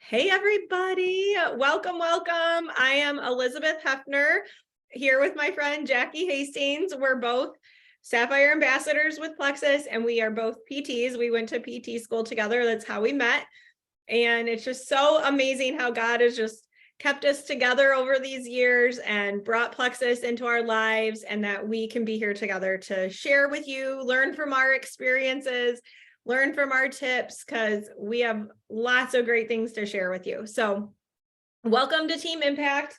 Hey, everybody. Welcome, welcome. I am Eilers Heffner here with my friend Jackie Hastings. We're both Sapphire ambassadors with Plexus, and we are both PTs. We went to PT school together. That's how we met. And it's just so amazing how God has just kept us together over these years and brought Plexus into our lives, and that we can be here together to share with you, learn from our experiences, learn from our tips, because we have lots of great things to share with you. So welcome to Team Impact.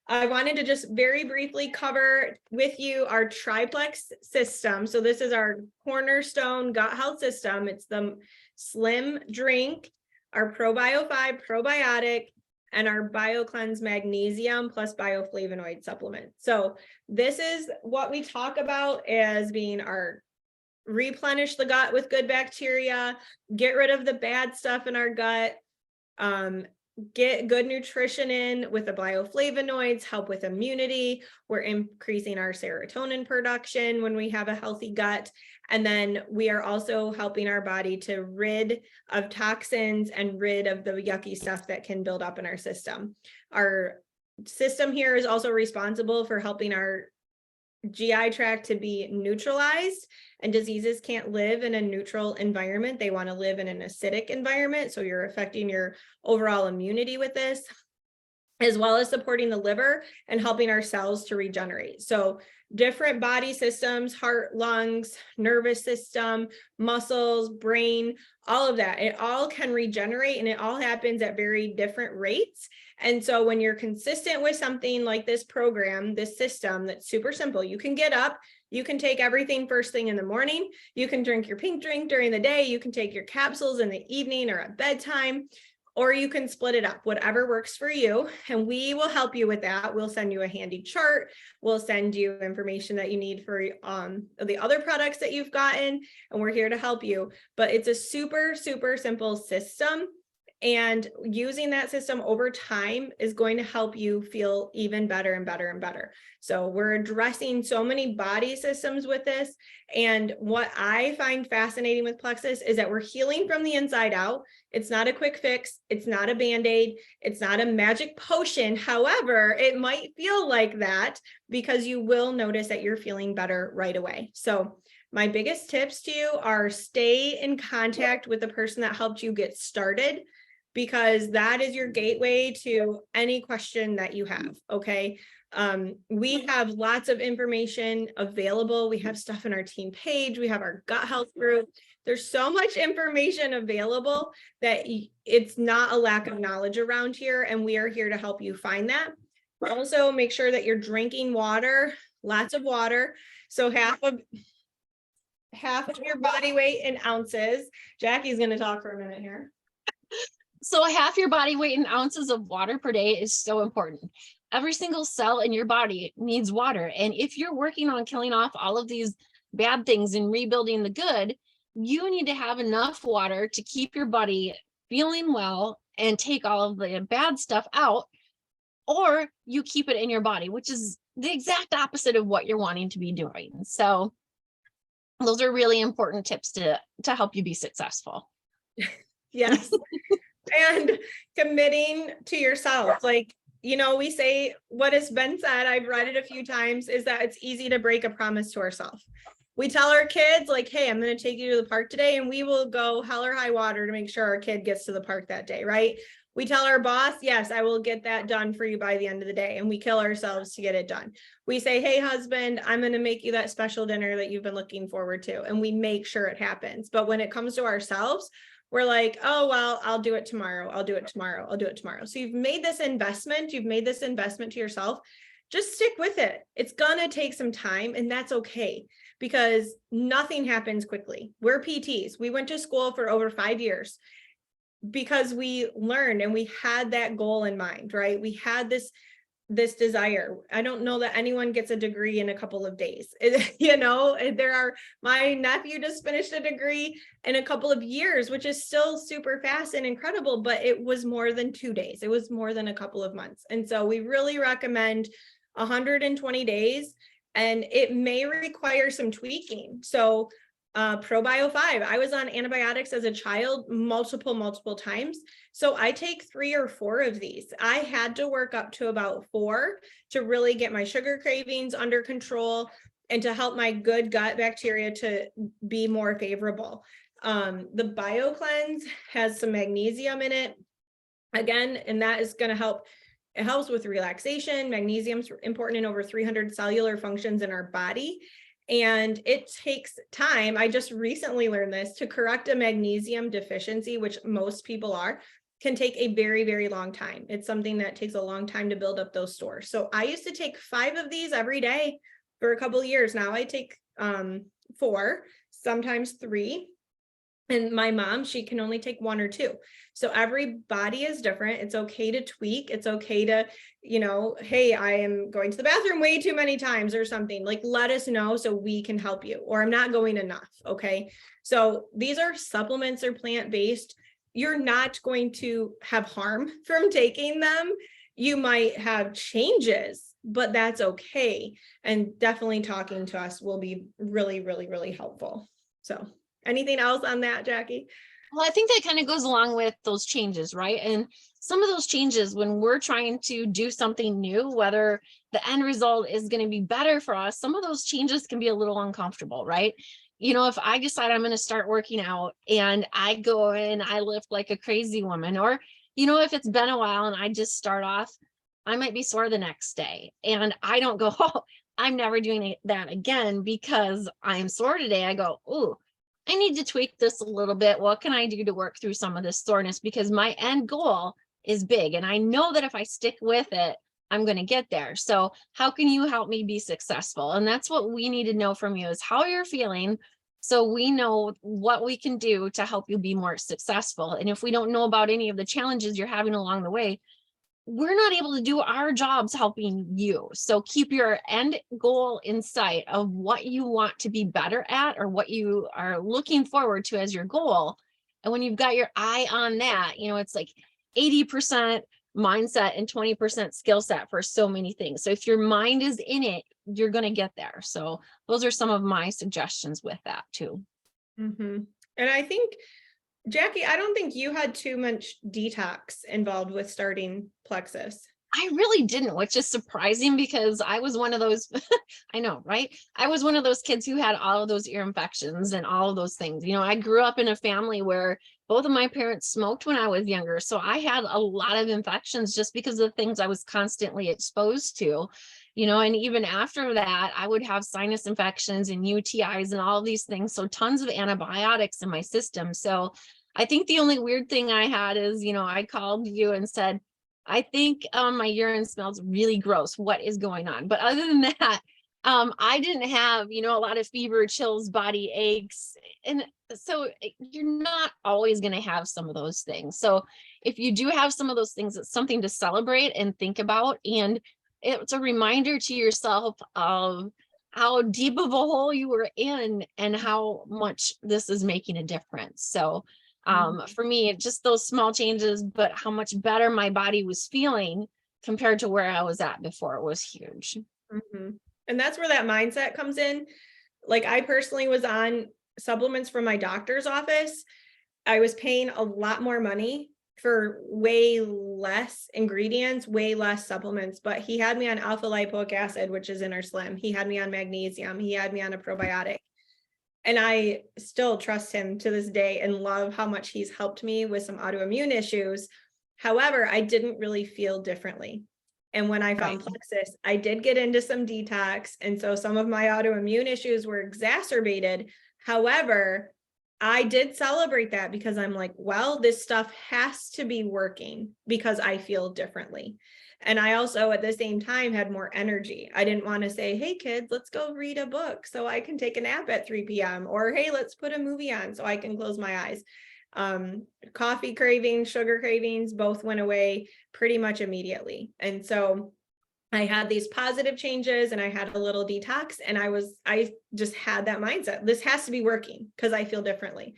I wanted to just very briefly cover with you our triplex system. So this is our cornerstone gut health system. It's the Slim drink, our ProBio 5 probiotic, and our BioCleanse magnesium plus bioflavonoid supplement. So this is what we talk about as being our replenish the gut with good bacteria, get rid of the bad stuff in our gut, get good nutrition in with the bioflavonoids, help with immunity. We're increasing our serotonin production when we have a healthy gut. And then we are also helping our body to rid of toxins and rid of the yucky stuff that can build up in our system. Our system here is also responsible for helping our GI tract to be neutralized, and diseases can't live in a neutral environment. They want to live in an acidic environment. So you're affecting your overall immunity with this, as well as supporting the liver and helping our cells to regenerate. So different body systems, heart, lungs, nervous system, muscles, brain, all of that, it all can regenerate, and it all happens at very different rates. And so when you're consistent with something like this program, this system that's super simple, you can get up, you can take everything first thing in the morning, you can drink your pink drink during the day, you can take your capsules in the evening or at bedtime, or you can split it up, whatever works for you. And we will help you with that. We'll send you a handy chart. We'll send you information that you need for the other products that you've gotten, and we're here to help you. But it's a super, super simple system. And using that system over time is going to help you feel even better and better and better. So we're addressing so many body systems with this. And what I find fascinating with Plexus is that we're healing from the inside out. It's not a quick fix. It's not a Band-Aid. It's not a magic potion. However, it might feel like that because you will notice that you're feeling better right away. So my biggest tips to you are stay in contact with the person that helped you get started, because that is your gateway to any question that you have. Okay. We have lots of information available. We have stuff in our team page. We have our gut health group. There's so much information available that it's not a lack of knowledge around here. And we are here to help you find that. Also, make sure that you're drinking water, lots of water. So half of your body weight in ounces. Jackie's going to talk for a minute here. So half your body weight in ounces of water per day is so important. Every single cell in your body needs water. And if you're working on killing off all of these bad things and rebuilding the good, you need to have enough water to keep your body feeling well and take all of the bad stuff out, or you keep it in your body, which is the exact opposite of what you're wanting to be doing. So those are really important tips to help you be successful. Yes. And committing to yourself. Like, we say what has been said, I've read it a few times, is that it's easy to break a promise to ourselves. We tell our kids, like, hey, I'm going to take you to the park today, and we will go hell or high water to make sure our kid gets to the park that day, right? We tell our boss, yes, I will get that done for you by the end of the day, and we kill ourselves to get it done. We say, hey, husband, I'm going to make you that special dinner that you've been looking forward to, and we make sure it happens. But when it comes to ourselves, we're like, oh, well, I'll do it tomorrow. I'll do it tomorrow. I'll do it tomorrow. So you've made this investment. You've made this investment to yourself. Just stick with it. It's going to take some time, and that's okay, because nothing happens quickly. We're PTs. We went to school for over 5 years because we learned and we had that goal in mind, right? We had this desire. I don't know that anyone gets a degree in a couple of days. My nephew just finished a degree in a couple of years, which is still super fast and incredible, but it was more than 2 days. It was more than a couple of months. And so we really recommend 120 days, and it may require some tweaking. So ProBio 5. I was on antibiotics as a child multiple times. So I take 3 or 4 of these. I had to work up to about 4 to really get my sugar cravings under control and to help my good gut bacteria to be more favorable. The BioCleanse has some magnesium in it again, and that is going to help. It helps with relaxation. Magnesium is important in over 300 cellular functions in our body. And it takes time. I just recently learned this, to correct a magnesium deficiency, which most people are, can take a very long time. It's something that takes a long time to build up those stores. So I used to take 5 of these every day for a couple of years. Now I take 4, sometimes 3. And my mom, she can only take 1 or 2. So every body is different. It's okay to tweak. It's okay to, hey, I am going to the bathroom way too many times or something. Like, let us know so we can help you, or I'm not going enough. Okay. So these are supplements, or plant-based. You're not going to have harm from taking them. You might have changes, but that's okay. And definitely talking to us will be really helpful. So anything else on that, Jackie? Well, I think that kind of goes along with those changes, right? And some of those changes, when we're trying to do something new, whether the end result is going to be better for us, some of those changes can be a little uncomfortable, right? If I decide I'm going to start working out and I go and I lift like a crazy woman, or, if it's been a while and I just start off, I might be sore the next day. And I don't go, oh, I'm never doing that again because I'm sore today. I go, ooh, I need to tweak this a little bit. What can I do to work through some of this soreness? Because my end goal is big. And I know that if I stick with it, I'm going to get there. So how can you help me be successful? And that's what we need to know from you, is how you're feeling, so we know what we can do to help you be more successful. And if we don't know about any of the challenges you're having along the way, we're not able to do our jobs helping you. So keep your end goal in sight of what you want to be better at, or what you are looking forward to as your goal. And when you've got your eye on that, it's like 80% mindset and 20% skill set for so many things. So if your mind is in it, you're going to get there. So those are some of my suggestions with that too. Mm-hmm. And I think, Jackie, I don't think you had too much detox involved with starting Plexus. I really didn't, which is surprising because I was one of those, I know, right? I was one of those kids who had all of those ear infections and all of those things. I grew up in a family where both of my parents smoked when I was younger. So I had a lot of infections just because of the things I was constantly exposed to, and even after that, I would have sinus infections and UTIs and all of these things. So tons of antibiotics in my system. So I think the only weird thing I had is, I called you and said, I think my urine smells really gross. What is going on? But other than that, I didn't have, a lot of fever, chills, body aches. And so you're not always going to have some of those things. So if you do have some of those things, it's something to celebrate and think about. And it's a reminder to yourself of how deep of a hole you were in and how much this is making a difference. So for me, just those small changes, but how much better my body was feeling compared to where I was at before was huge. Mm-hmm. And that's where that mindset comes in. Like, I personally was on supplements from my doctor's office. I was paying a lot more money for way less ingredients, way less supplements, but he had me on alpha lipoic acid, which is in our Slim. He had me on magnesium. He had me on a probiotic. And I still trust him to this day and love how much he's helped me with some autoimmune issues. However, I didn't really feel differently. And when I found Plexus, I did get into some detox. And so some of my autoimmune issues were exacerbated. However, I did celebrate that because I'm like, well, this stuff has to be working because I feel differently. And I also, at the same time, had more energy. I didn't want to say, hey, kids, let's go read a book so I can take a nap at 3 p.m. Or, hey, let's put a movie on so I can close my eyes. Coffee cravings, sugar cravings, both went away pretty much immediately. And so I had these positive changes and I had a little detox, and I just had that mindset. This has to be working because I feel differently.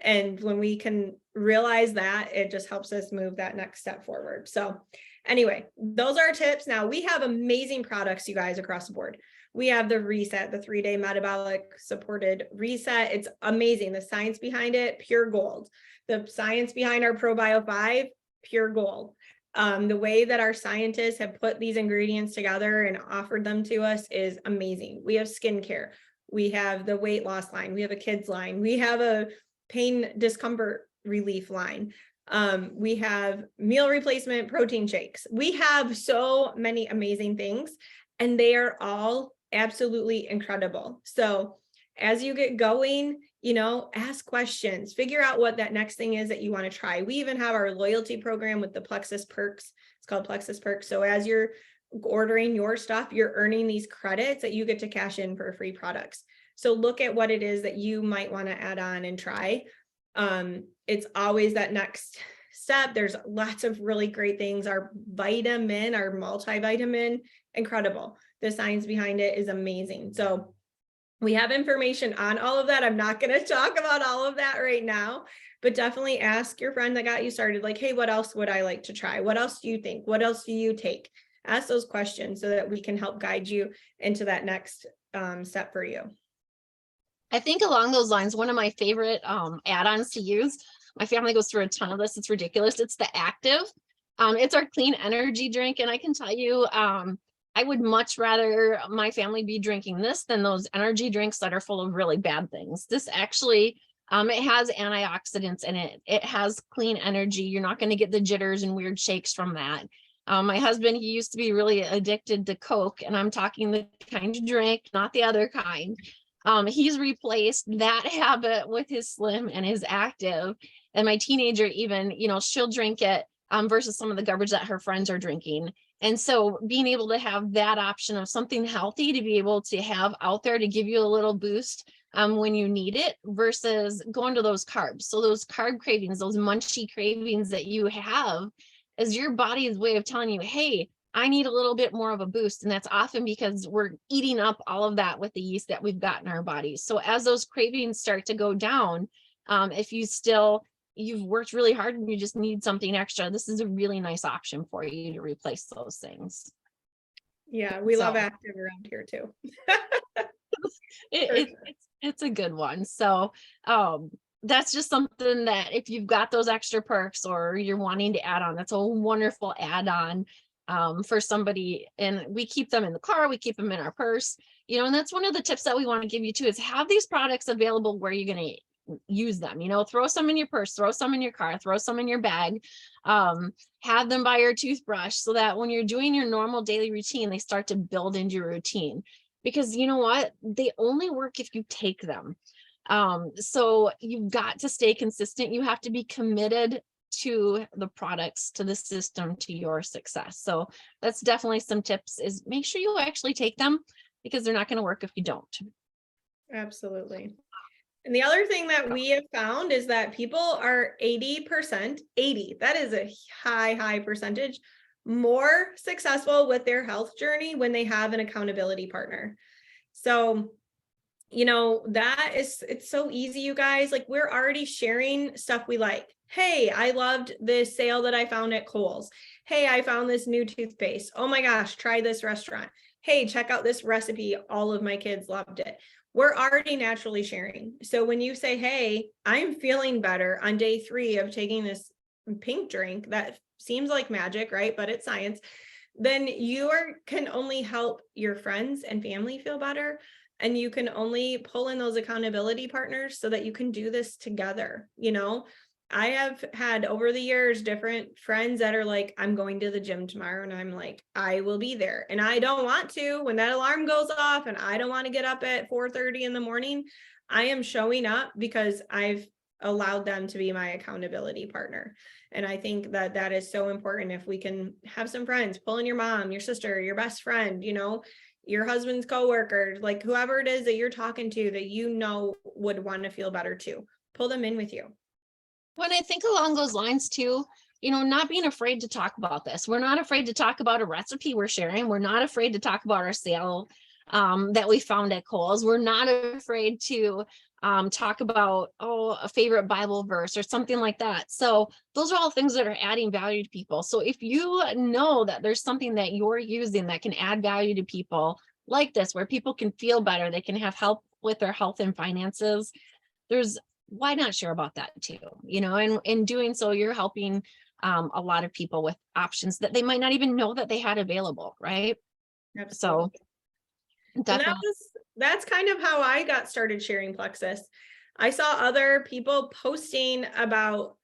And when we can realize that, it just helps us move that next step forward. So anyway, those are our tips. Now we have amazing products, you guys, across the board. We have the reset, the 3-day metabolic supported reset. It's amazing. The science behind it, pure gold. The science behind our ProBio 5, pure gold. The way that our scientists have put these ingredients together and offered them to us is amazing. We have skincare. We have the weight loss line. We have a kids line. We have a pain discomfort relief line. We have meal replacement protein shakes. We have so many amazing things, and they are all absolutely incredible. So as you get going, ask questions, figure out what that next thing is that you want to try. We even have our loyalty program with the Plexus perks. It's called Plexus perks. So as you're ordering your stuff, you're earning these credits that you get to cash in for free products. So look at what it is that you might want to add on and try. It's always that next step. There's lots of really great things. Our vitamin, our multivitamin, incredible. The science behind it is amazing. So we have information on all of that. I'm not going to talk about all of that right now, but definitely ask your friend that got you started, like, hey, what else would I like to try? What else do you think? What else do you take? Ask those questions so that we can help guide you into that next step for you. I think along those lines, one of my favorite add-ons to use, my family goes through a ton of this. It's ridiculous. It's the Active. It's our clean energy drink. And I can tell you, I would much rather my family be drinking this than those energy drinks that are full of really bad things. This actually, it has antioxidants in it. It has clean energy. You're not going to get the jitters and weird shakes from that. My husband, he used to be really addicted to Coke, and I'm talking the kind you drink, not the other kind. He's replaced that habit with his Slim and his Active. And my teenager even, she'll drink it versus some of the garbage that her friends are drinking. And so being able to have that option of something healthy to be able to have out there to give you a little boost when you need it versus going to those carbs. So those carb cravings, those munchy cravings that you have is your body's way of telling you, hey, I need a little bit more of a boost. And that's often because we're eating up all of that with the yeast that we've got in our bodies. So as those cravings start to go down, if you've worked really hard and you just need something extra, this is a really nice option for you to replace those things. Yeah, we love Active around here too. It's a good one. So that's just something that if you've got those extra perks or you're wanting to add on, that's a wonderful add-on for somebody. And we keep them in the car, we keep them in our purse, and that's one of the tips that we want to give you too, is have these products available where you're going to use them. Throw some in your purse, throw some in your car, throw some in your bag, have them by your toothbrush so that when you're doing your normal daily routine, they start to build into your routine. Because you know what? They only work if you take them. So you've got to stay consistent. You have to be committed to the products, to the system, to your success. So that's definitely some tips, is make sure you actually take them, because they're not going to work if you don't. Absolutely. And the other thing that we have found is that people are 80%, that is a high percentage, more successful with their health journey when they have an accountability partner. So, it's so easy, you guys. Like, we're already sharing stuff we like. Hey, I loved this sale that I found at Kohl's. Hey, I found this new toothpaste. Oh my gosh, try this restaurant. Hey, check out this recipe. All of my kids loved it. We're already naturally sharing. So when you say, hey, I'm feeling better on day 3 of taking this pink drink, that seems like magic, right? But it's science. Then you can only help your friends and family feel better. And you can only pull in those accountability partners so that you can do this together. I have had over the years different friends that are like, I'm going to the gym tomorrow, and I'm like, I will be there. And I don't want to, when that alarm goes off and I don't want to get up at 4:30 in the morning, I am showing up because I've allowed them to be my accountability partner. And I think that that is so important. If we can have some friends, pull in your mom, your sister, your best friend, your husband's coworker, like whoever it is that you're talking to that would want to feel better too, pull them in with you. When I think along those lines too, not being afraid to talk about this. We're not afraid to talk about a recipe we're sharing. We're not afraid to talk about our sale that we found at Kohl's. We're not afraid to talk about, a favorite Bible verse or something like that. So those are all things that are adding value to people. So if you know that there's something that you're using that can add value to people, like this, where people can feel better, they can have help with their health and finances, why not share about that too? And in doing so, you're helping a lot of people with options that they might not even know that they had available, right? Absolutely. So And definitely. that's kind of how I got started sharing Plexus. I saw other people posting about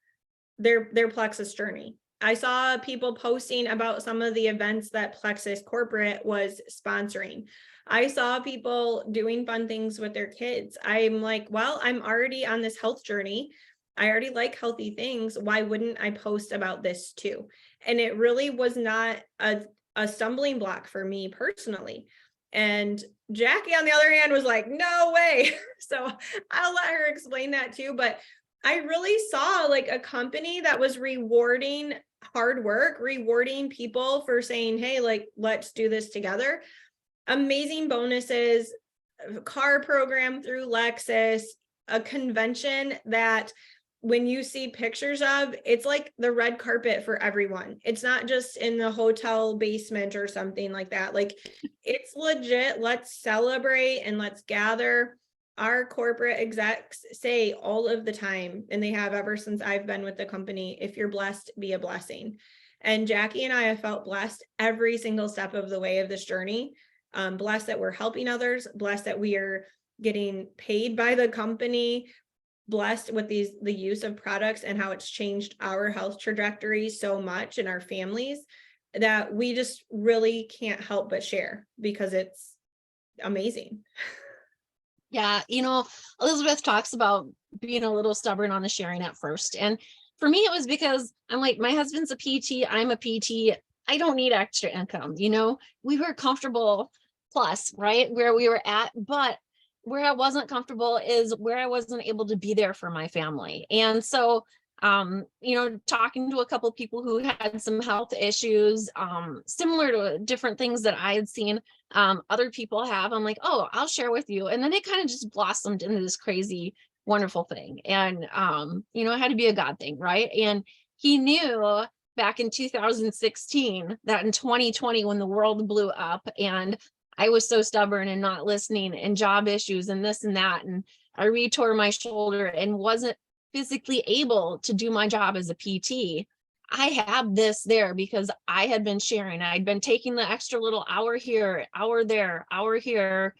their Plexus journey. I saw people posting about some of the events that Plexus corporate was sponsoring. I saw people doing fun things with their kids. I'm like, well, I'm already on this health journey. I already like healthy things. Why wouldn't I post about this too? And it really was not a stumbling block for me personally. And Jackie, on the other hand, was like, no way. So I'll let her explain that too. But I really saw like a company that was rewarding hard work, rewarding people for saying, hey, like, let's do this together. Amazing bonuses, a car program through Lexus, a convention that when you see pictures of, it's like the red carpet for everyone. It's not just in the hotel basement or something like that. Like, it's legit. Let's celebrate and let's gather. Our corporate execs say all of the time, and they have ever since I've been with the company, if you're blessed, be a blessing. And Jackie and I have felt blessed every single step of the way of this journey. Blessed that we're helping others, blessed that we are getting paid by the company, blessed with the use of products and how it's changed our health trajectory so much in our families that we just really can't help but share because it's amazing. Yeah, Elizabeth talks about being a little stubborn on the sharing at first. And for me, it was because I'm like, my husband's a PT, I'm a PT. I don't need extra income. We were comfortable plus, right, where we were at. But where I wasn't comfortable is where I wasn't able to be there for my family. And so, talking to a couple of people who had some health issues, similar to different things that I had seen other people have, I'm like, oh, I'll share with you. And then it kind of just blossomed into this crazy, wonderful thing. And, it had to be a God thing, right? And he knew back in 2016 that in 2020, when the world blew up and I was so stubborn and not listening and job issues and this and that, and I retore my shoulder and wasn't physically able to do my job as a PT, I have this there because I had been sharing. I'd been taking the extra little hour here, hour there, hour here,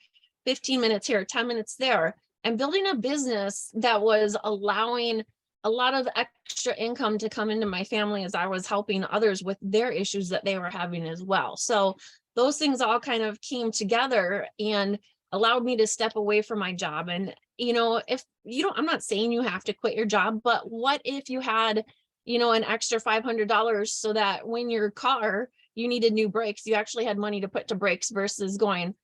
15 minutes here, 10 minutes there, and building a business that was allowing a lot of extra income to come into my family as I was helping others with their issues that they were having as well. So those things all kind of came together and allowed me to step away from my job. And, if you don't, I'm not saying you have to quit your job, but what if you had, an extra $500 so that when your car, you needed new brakes, you actually had money to put to brakes versus going,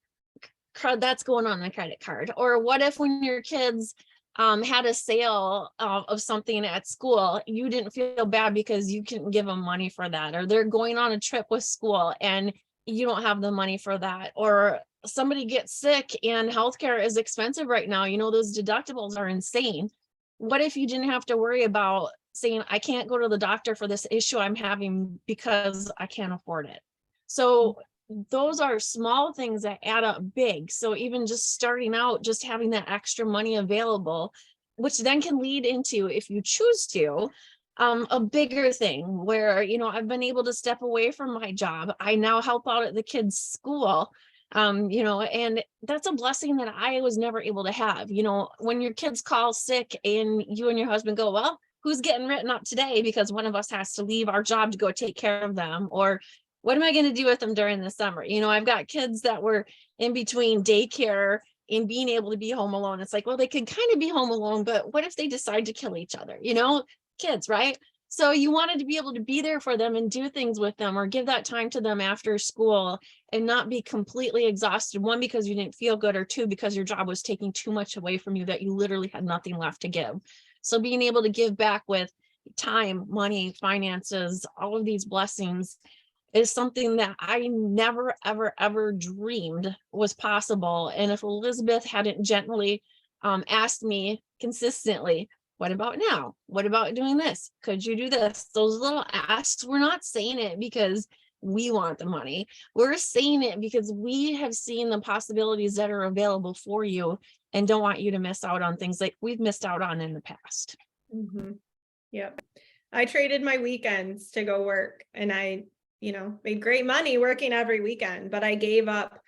that's going on the credit card? Or what if when your kids had a sale of something at school, you didn't feel bad because you couldn't give them money for that, or they're going on a trip with school and you don't have the money for that, or somebody gets sick and healthcare is expensive right now. Those deductibles are insane. What if you didn't have to worry about saying, I can't go to the doctor for this issue I'm having because I can't afford it? So those are small things that add up big. So even just starting out, just having that extra money available, which then can lead into, if you choose to, a bigger thing where, I've been able to step away from my job. I now help out at the kids' school, and that's a blessing that I was never able to have. When your kids call sick and you and your husband go, well, who's getting written up today because one of us has to leave our job to go take care of them? Or what am I going to do with them during the summer? I've got kids that were in between daycare and being able to be home alone. It's like, well, they could kind of be home alone, but what if they decide to kill each other? Kids, right? So you wanted to be able to be there for them and do things with them or give that time to them after school and not be completely exhausted. One, because you didn't feel good, or two, because your job was taking too much away from you that you literally had nothing left to give. So being able to give back with time, money, finances, all of these blessings is something that I never, ever, ever dreamed was possible. And if Elizabeth hadn't gently asked me consistently, what about now? What about doing this? Could you do this? Those little asks, we're not saying it because we want the money. We're saying it because we have seen the possibilities that are available for you and don't want you to miss out on things like we've missed out on in the past. Yep. I traded my weekends to go work, and I, made great money working every weekend, but I gave up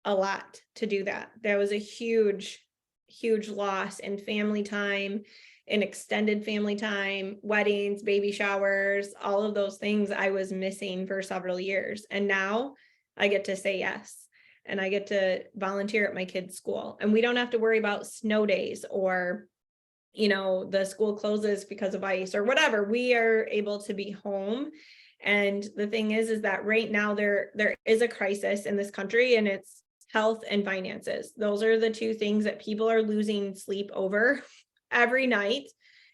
a lot to do that. That was a huge, huge loss in family time, in extended family time, weddings, baby showers, all of those things I was missing for several years. And now I get to say yes. And I get to volunteer at my kids' school. And we don't have to worry about snow days or, the school closes because of ice or whatever. We are able to be home. And the thing is that right now there is a crisis in this country, and it's health and finances. Those are the two things that people are losing sleep over every night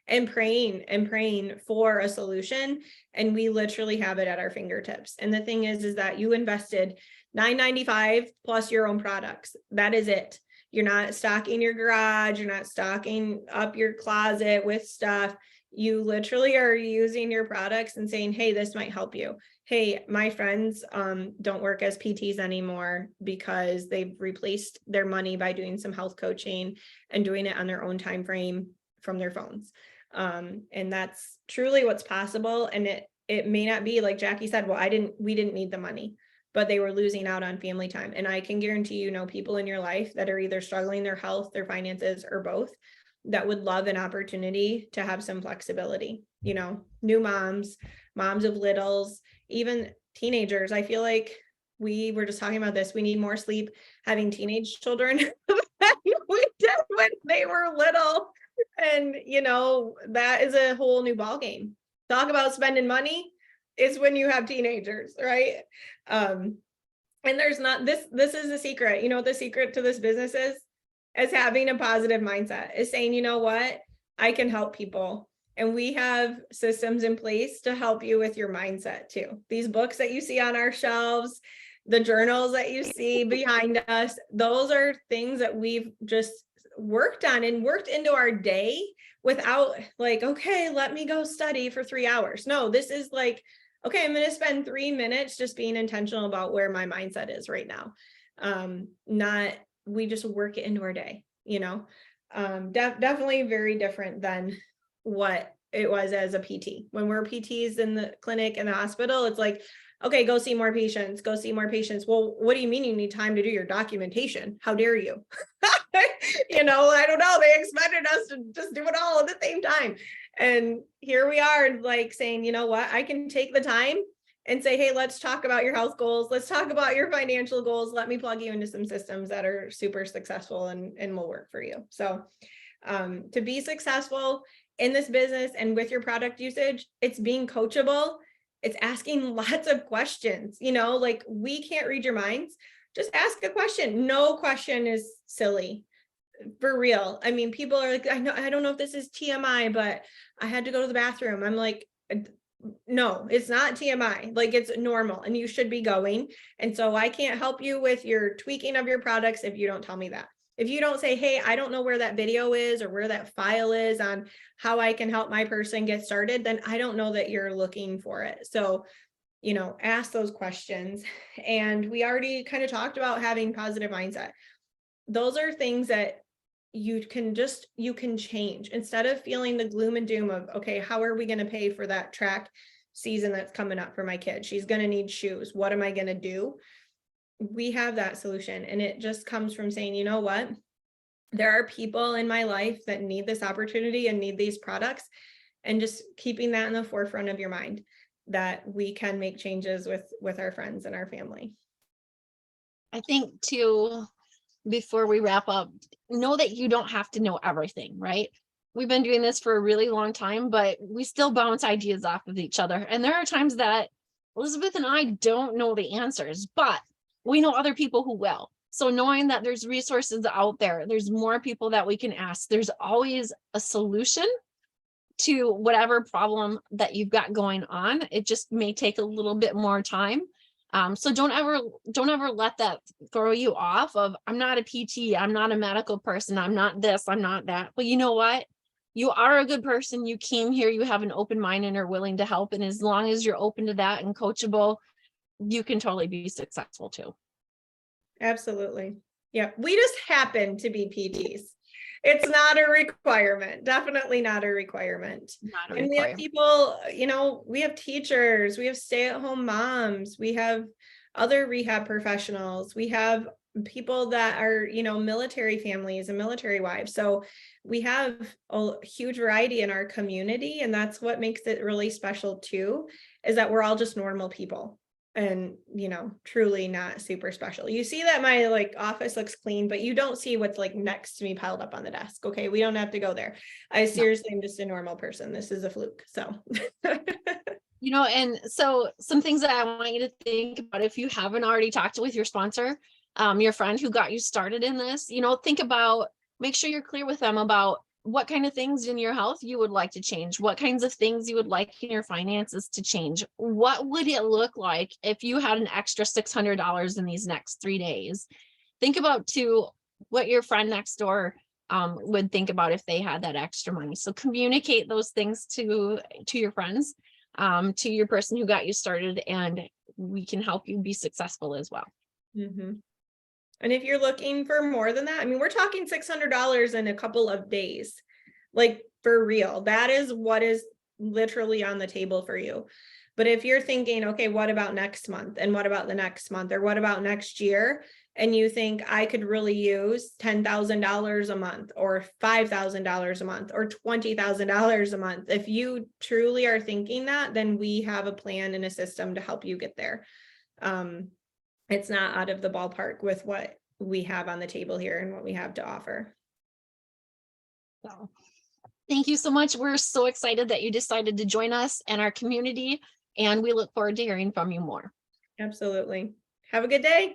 and praying for a solution. And we literally have it at our fingertips. And the thing is that you invested $9.95 plus your own products. That is it. You're not stocking your garage. You're not stocking up your closet with stuff. You literally are using your products and saying, hey, this might help you. Hey, my friends don't work as PTs anymore because they've replaced their money by doing some health coaching and doing it on their own time frame from their phones. And that's truly what's possible. And it may not be like Jackie said, well, we didn't need the money, but they were losing out on family time. And I can guarantee people in your life that are either struggling their health, their finances, or both, that would love an opportunity to have some flexibility, new moms of littles, even teenagers. I feel like we were just talking about this. We need more sleep having teenage children than we did when they were little. And, that is a whole new ballgame. Talk about spending money is when you have teenagers, right? And there's not, this is the secret. You know what the secret to this business is having a positive mindset, is saying, you know what, I can help people. And we have systems in place to help you with your mindset too. These books that you see on our shelves, the journals that you see behind us, those are things that we've just worked on and worked into our day without like, okay, let me go study for 3 hours. No, this is like, okay, I'm going to spend 3 minutes just being intentional about where my mindset is right now. We just work it into our day, definitely very different than what it was as a PT. When we're PTs in the clinic and the hospital, it's like, okay, go see more patients. Well, what do you mean you need time to do your documentation? How dare you? I don't know. They expected us to just do it all at the same time. And here we are like saying, you know what, I can take the time and say, hey, let's talk about your health goals. Let's talk about your financial goals. Let me plug you into some systems that are super successful and will work for you. So to be successful in this business and with your product usage, it's being coachable. It's asking lots of questions, like we can't read your minds. Just ask a question. No question is silly, for real. I mean, people are like, I don't know if this is TMI, but I had to go to the bathroom. I'm like, no, it's not TMI. Like, it's normal and you should be going. And so I can't help you with your tweaking of your products if you don't tell me that. If you don't say, hey, I don't know where that video is or where that file is on how I can help my person get started, then I don't know that you're looking for it. So, ask those questions. And we already kind of talked about having positive mindset. Those are things that you can change instead of feeling the gloom and doom of, okay, how are we going to pay for that track season that's coming up for my kid? She's going to need shoes. What am I going to do? We have that solution. And it just comes from saying, you know what, there are people in my life that need this opportunity and need these products, and just keeping that in the forefront of your mind, that we can make changes with our friends and our family. I think too, before we wrap up, know that you don't have to know everything, right? We've been doing this for a really long time, but we still bounce ideas off of each other. And there are times that Elizabeth and I don't know the answers, but we know other people who will. So knowing that there's resources out there, there's more people that we can ask, there's always a solution to whatever problem that you've got going on. It just may take a little bit more time. So don't ever let that throw you off of, I'm not a PT, I'm not a medical person, I'm not this, I'm not that. Well, you know what? You are a good person. You came here, you have an open mind and are willing to help. And as long as you're open to that and coachable, you can totally be successful too. Absolutely. Yeah. We just happen to be PTs. It's not a requirement. Definitely not a requirement. Not a And we have requirement. people, you know, we have teachers, we have stay-at-home moms, we have other rehab professionals, we have people that are, you know, military families and military wives. So we have a huge variety in our community, and that's what makes it really special too, is that we're all just normal people. And, you know, truly not super special. You see that my like office looks clean, but you don't see what's like next to me piled up on the desk. Okay. We don't have to go there. I seriously am just a normal person. This is a fluke. So You know, and so some things that I want you to think about, if you haven't already talked with your sponsor, your friend who got you started in this, you know, think about, make sure you're clear with them about what kind of things in your health you would like to change, what kinds of things you would like in your finances to change. What would it look like if you had an extra $600 in these next 3 days? Think about too what your friend next door would think about if they had that extra money. So communicate those things to your friends, to your person who got you started, and we can help you be successful as well. Mhm. And if you're looking for more than that, I mean, we're talking $600 in a couple of days, like for real. That is what is literally on the table for you. But if you're thinking, okay, what about next month? And what about the next month? Or what about next year? And you think I could really use $10,000 a month or $5,000 a month or $20,000 a month. If you truly are thinking that, then we have a plan and a system to help you get there. It's not out of the ballpark with what we have on the table here and what we have to offer. So thank you so much. We're so excited that you decided to join us and our community, and we look forward to hearing from you more. Absolutely. Have a good day.